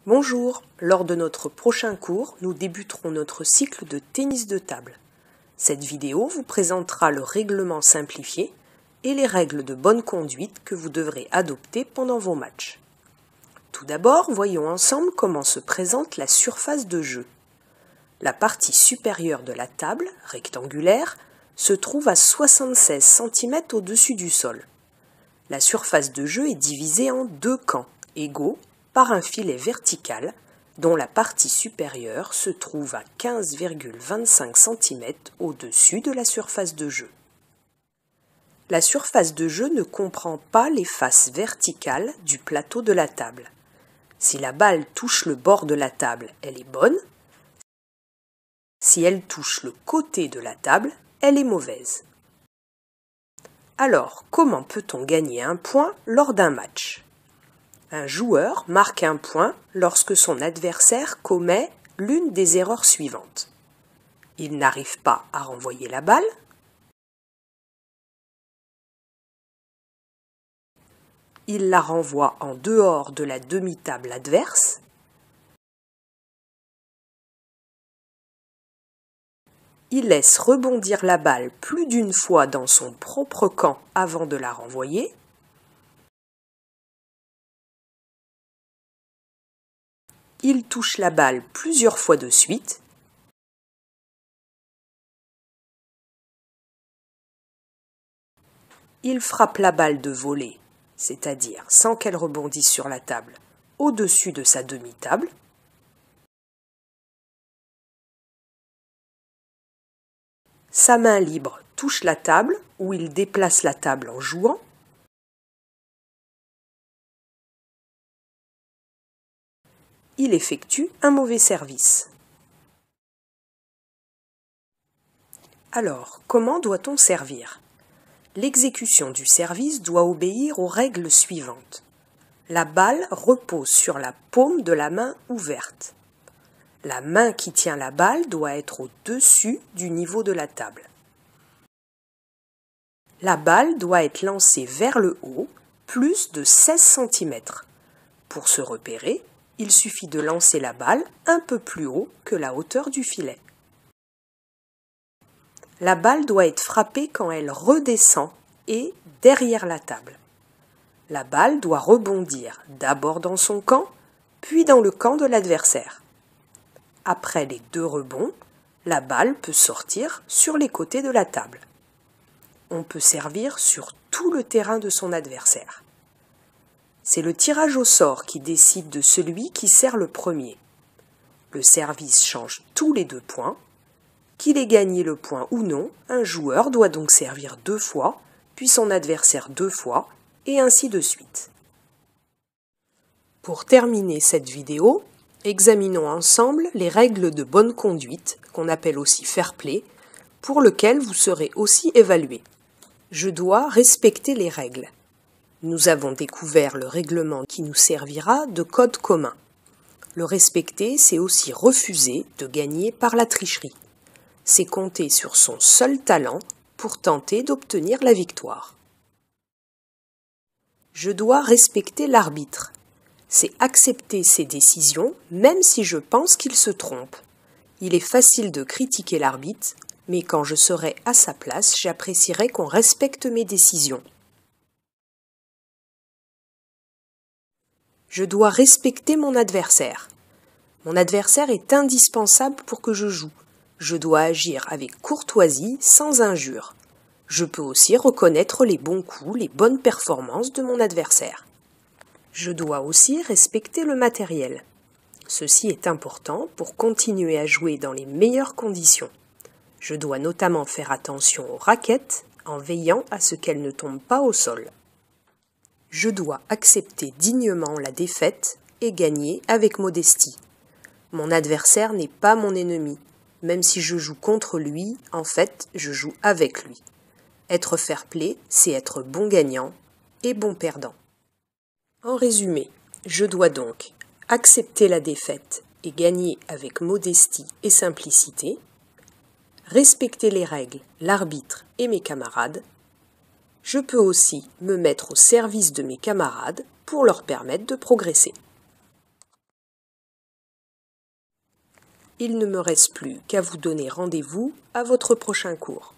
Bonjour, lors de notre prochain cours, nous débuterons notre cycle de tennis de table. Cette vidéo vous présentera le règlement simplifié et les règles de bonne conduite que vous devrez adopter pendant vos matchs. Tout d'abord, voyons ensemble comment se présente la surface de jeu. La partie supérieure de la table, rectangulaire, se trouve à 76 cm au-dessus du sol. La surface de jeu est divisée en deux camps égaux par un filet vertical dont la partie supérieure se trouve à 15,25 cm au-dessus de la surface de jeu. La surface de jeu ne comprend pas les faces verticales du plateau de la table. Si la balle touche le bord de la table, elle est bonne. Si elle touche le côté de la table, elle est mauvaise. Alors, comment peut-on gagner un point lors d'un match ? Un joueur marque un point lorsque son adversaire commet l'une des erreurs suivantes. Il n'arrive pas à renvoyer la balle. Il la renvoie en dehors de la demi-table adverse. Il laisse rebondir la balle plus d'une fois dans son propre camp avant de la renvoyer. Il touche la balle plusieurs fois de suite. Il frappe la balle de volée, c'est-à-dire sans qu'elle rebondisse sur la table, au-dessus de sa demi-table. Sa main libre touche la table ou il déplace la table en jouant. Il effectue un mauvais service. Alors, comment doit-on servir ? L'exécution du service doit obéir aux règles suivantes. La balle repose sur la paume de la main ouverte. La main qui tient la balle doit être au-dessus du niveau de la table. La balle doit être lancée vers le haut, plus de 16 cm. Pour se repérer, il suffit de lancer la balle un peu plus haut que la hauteur du filet. La balle doit être frappée quand elle redescend et derrière la table. La balle doit rebondir d'abord dans son camp, puis dans le camp de l'adversaire. Après les deux rebonds, la balle peut sortir sur les côtés de la table. On peut servir sur tout le terrain de son adversaire. C'est le tirage au sort qui décide de celui qui sert le premier. Le service change tous les 2 points. Qu'il ait gagné le point ou non, un joueur doit donc servir 2 fois, puis son adversaire 2 fois, et ainsi de suite. Pour terminer cette vidéo, examinons ensemble les règles de bonne conduite, qu'on appelle aussi fair play, pour lesquelles vous serez aussi évalué. Je dois respecter les règles. Nous avons découvert le règlement qui nous servira de code commun. Le respecter, c'est aussi refuser de gagner par la tricherie. C'est compter sur son seul talent pour tenter d'obtenir la victoire. Je dois respecter l'arbitre. C'est accepter ses décisions, même si je pense qu'il se trompe. Il est facile de critiquer l'arbitre, mais quand je serai à sa place, j'apprécierai qu'on respecte mes décisions. Je dois respecter mon adversaire. Mon adversaire est indispensable pour que je joue. Je dois agir avec courtoisie, sans injure. Je peux aussi reconnaître les bons coups, les bonnes performances de mon adversaire. Je dois aussi respecter le matériel. Ceci est important pour continuer à jouer dans les meilleures conditions. Je dois notamment faire attention aux raquettes en veillant à ce qu'elles ne tombent pas au sol. Je dois accepter dignement la défaite et gagner avec modestie. Mon adversaire n'est pas mon ennemi. Même si je joue contre lui, en fait, je joue avec lui. Être fair-play, c'est être bon gagnant et bon perdant. En résumé, je dois donc accepter la défaite et gagner avec modestie et simplicité, respecter les règles, l'arbitre et mes camarades. Je peux aussi me mettre au service de mes camarades pour leur permettre de progresser. il ne me reste plus qu'à vous donner rendez-vous à votre prochain cours.